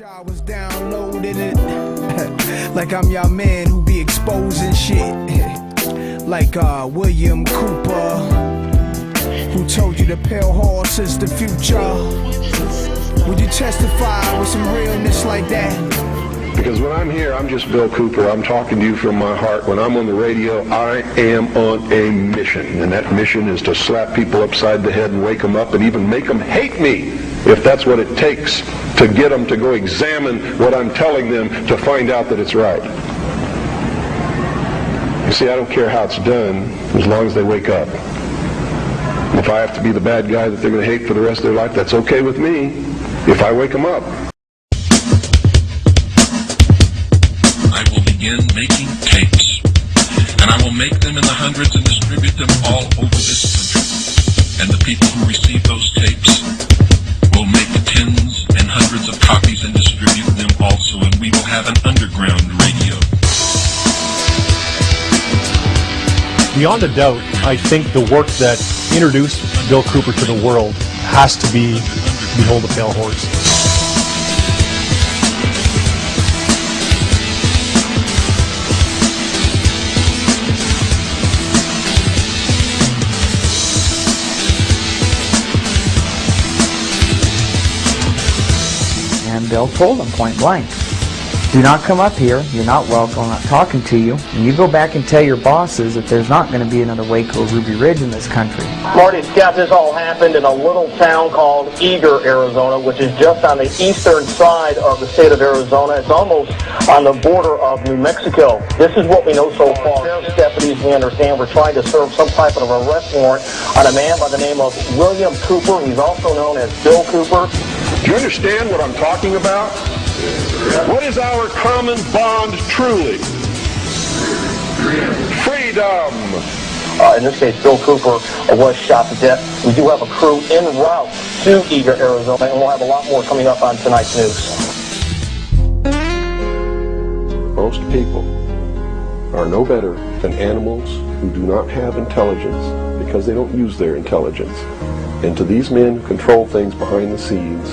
I was downloading it like I'm your man who be exposing shit like William Cooper, who told you the pale horse is the future. Would you testify with some realness like that? Because when I'm here, I'm just Bill Cooper. I'm talking to you from my heart. When I'm on the radio, I am on a mission. And that mission is to slap people upside the head and wake them up and even make them hate me, if that's what it takes to get them to go examine what I'm telling them to find out that it's right. You see, I don't care how it's done as long as they wake up. If I have to be the bad guy that they're going to hate for the rest of their life, that's okay with me if I wake them up. I will begin making tapes, and I will make them in the hundreds and distribute them all over this country. And the people who receive those tapes will make tens and hundreds of copies and distribute them also, and we will have an underground radio. Beyond a doubt, I think the work that introduced Bill Cooper to the world has to be Behold the Pale Horse. And Bill told them point blank, do not come up here, you're not welcome, I'm not talking to you, and you go back and tell your bosses that there's not going to be another Waco Ruby Ridge in this country. Marty, Scott, this all happened in a little town called Eager, Arizona, which is just on the eastern side of the state of Arizona. It's almost on the border of New Mexico. This is what we know so far. Sheriff's deputies, we understand, were trying to serve some type of arrest warrant on a man by the name of William Cooper. He's also known as Bill Cooper. Do you understand what I'm talking about? What is our common bond truly? Freedom. In this case, Bill Cooper was shot to death. We do have a crew en route to Eager, Arizona, and we'll have a lot more coming up on tonight's news. Most people are no better than animals who do not have intelligence because they don't use their intelligence. And to these men who control things behind the scenes,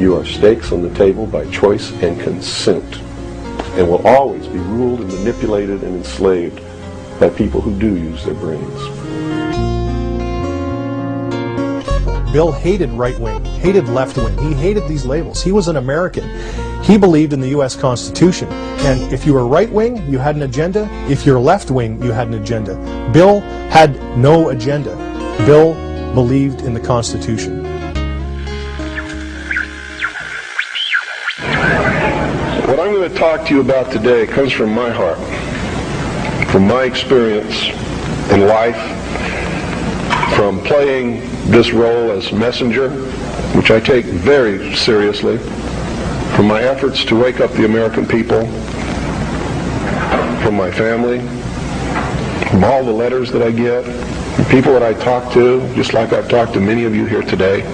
you are stakes on the table by choice and consent, and will always be ruled and manipulated and enslaved by people who do use their brains. Bill hated right wing, hated left wing. He hated these labels. He was an American. He believed in the U.S. Constitution. And if you were right wing, you had an agenda. If you're left wing, you had an agenda. Bill had no agenda. Bill believed in the Constitution. What I'm going to talk to you about today comes from my heart, from my experience in life, from playing this role as messenger, which I take very seriously, from my efforts to wake up the American people, from my family, from all the letters that I get, from people that I talk to, just like I've talked to many of you here today.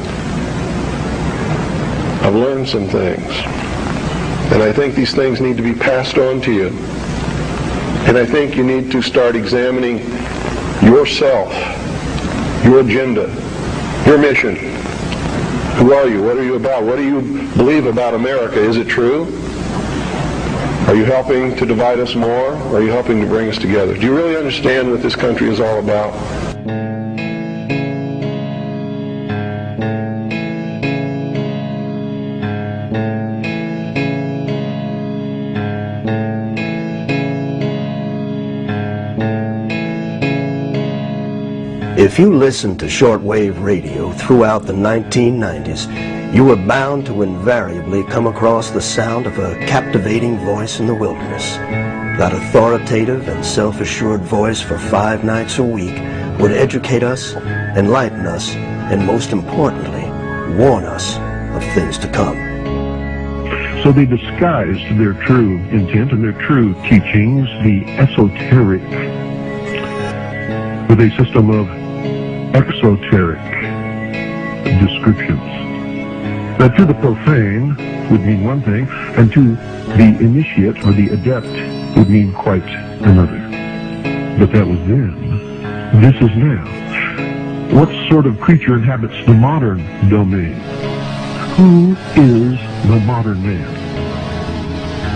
I've learned some things. And I think these things need to be passed on to you. And I think you need to start examining yourself, your agenda, your mission. Who are you? What are you about? What do you believe about America? Is it true? Are you helping to divide us more? Or are you helping to bring us together? Do you really understand what this country is all about? If you listened to shortwave radio throughout the 1990s, you were bound to invariably come across the sound of a captivating voice in the wilderness. That authoritative and self-assured voice for 5 nights a week would educate us, enlighten us, and most importantly, warn us of things to come. So they disguised their true intent and their true teachings, the esoteric, with a system of exoteric descriptions. That to the profane would mean one thing, and to the initiate or the adept would mean quite another. But that was then. This is now. What sort of creature inhabits the modern domain? Who is the modern man.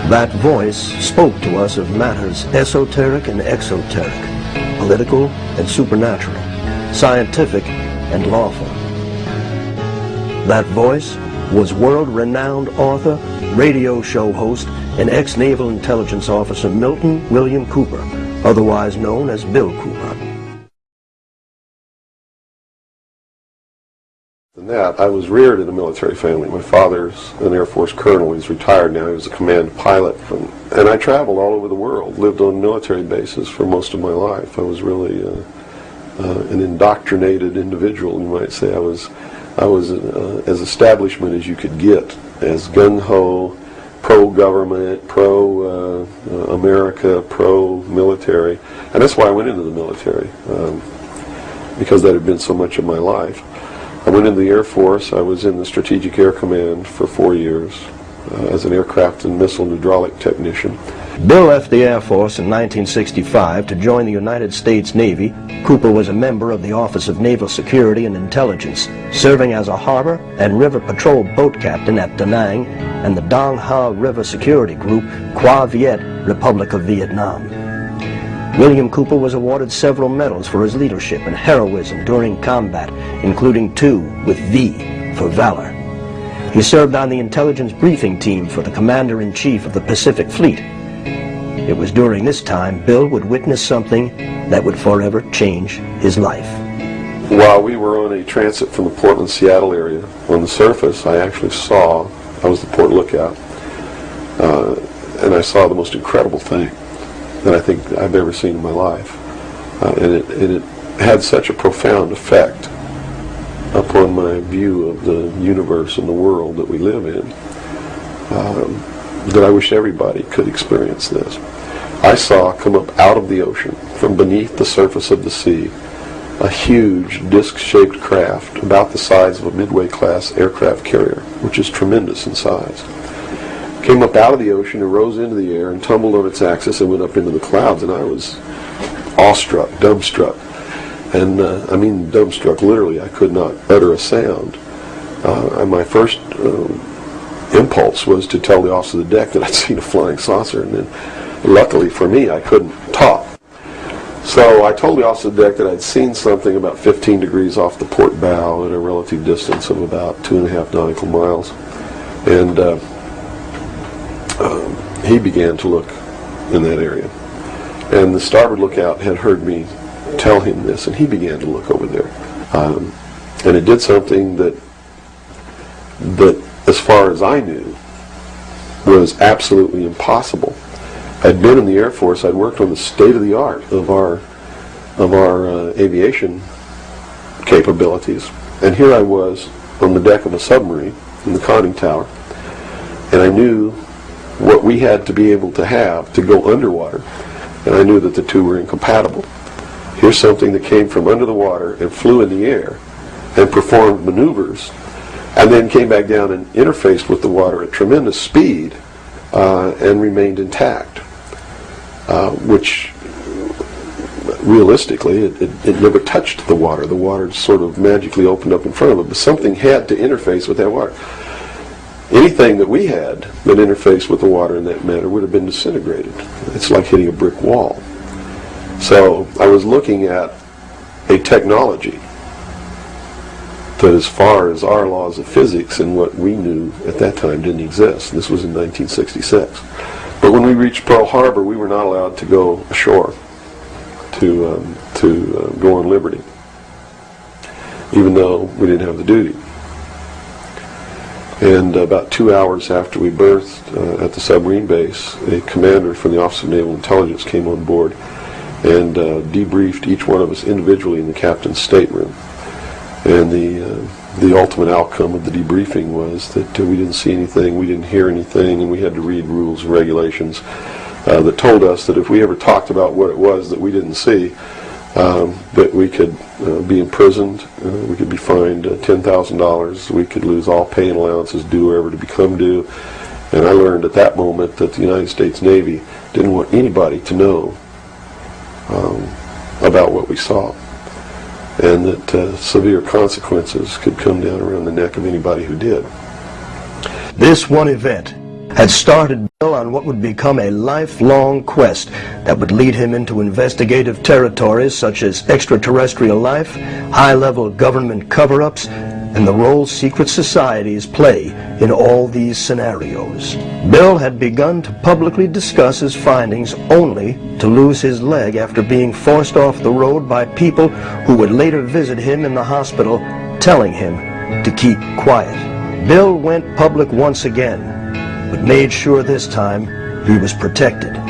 That voice spoke to us of matters esoteric and exoteric, political and supernatural, scientific and lawful. That voice was world-renowned author, radio show host, and ex-Naval Intelligence Officer Milton William Cooper, otherwise known as Bill Cooper. And that, I was reared in a military family. My father's an Air Force colonel. He's retired now. He was a command pilot. And I traveled all over the world, lived on military bases for most of my life. I was really an indoctrinated individual, you might say. I was as establishment as you could get, as gung-ho, pro-government, pro-America, pro-military. And that's why I went into the military, because that had been so much of my life. I went into the Air Force. I was in the Strategic Air Command for 4 years as an aircraft and missile and hydraulic technician. Bill left the Air Force in 1965 to join the United States Navy. Cooper was a member of the Office of Naval Security and Intelligence, serving as a harbor and river patrol boat captain at Da Nang and the Dong Ha River Security Group, Qua Viet, Republic of Vietnam. William Cooper was awarded several medals for his leadership and heroism during combat, including 2 with V for valor. He served on the intelligence briefing team for the Commander-in-Chief of the Pacific Fleet. It was during this time Bill would witness something that would forever change his life. While we were on a transit from the Portland-Seattle area, on the surface, I actually saw, I was the port lookout, and I saw the most incredible thing that I think I've ever seen in my life. And it had such a profound effect upon my view of the universe and the world that we live in, that I wish everybody could experience this. I saw come up out of the ocean, from beneath the surface of the sea, a huge disc-shaped craft about the size of a Midway-class aircraft carrier, which is tremendous in size. Came up out of the ocean and rose into the air and tumbled on its axis and went up into the clouds, and I was awestruck, dumbstruck. And I mean dumbstruck, literally. I could not utter a sound. And my first impulse was to tell the officer of the deck that I'd seen a flying saucer, and then luckily for me I couldn't talk. So I told the officer of the deck that I'd seen something about 15 degrees off the port bow at a relative distance of about 2.5 nautical miles. And he began to look in that area. And the starboard lookout had heard me tell him this, and he began to look over there. And it did something that, as far as I knew, was absolutely impossible. I'd been in the Air Force. I'd worked on the state-of-the-art of our aviation capabilities. And here I was on the deck of a submarine in the conning tower, and I knew what we had to be able to have to go underwater, and I knew that the two were incompatible. Here's something that came from under the water and flew in the air and performed maneuvers, and then came back down and interfaced with the water at tremendous speed and remained intact, which realistically it never touched the water. The water sort of magically opened up in front of it, but something had to interface with that water. Anything that we had that interfaced with the water in that manner would have been disintegrated. It's like hitting a brick wall. So I was looking at a technology that, as far as our laws of physics and what we knew at that time, didn't exist. This was in 1966. But when we reached Pearl Harbor, we were not allowed to go ashore to go on liberty, even though we didn't have the duty. And about 2 hours after we berthed at the submarine base, a commander from the Office of Naval Intelligence came on board and debriefed each one of us individually in the captain's stateroom. And the ultimate outcome of the debriefing was that we didn't see anything, we didn't hear anything, and we had to read rules and regulations that told us that if we ever talked about what it was that we didn't see, that we could be imprisoned, we could be fined $10,000, we could lose all pay and allowances due or ever to become due. And I learned at that moment that the United States Navy didn't want anybody to know about what we saw, and that severe consequences could come down around the neck of anybody who did. This one event had started Bill on what would become a lifelong quest that would lead him into investigative territories such as extraterrestrial life, high-level government cover-ups, and the role secret societies play in all these scenarios. Bill had begun to publicly discuss his findings only to lose his leg after being forced off the road by people who would later visit him in the hospital, telling him to keep quiet. Bill went public once again, but made sure this time he was protected.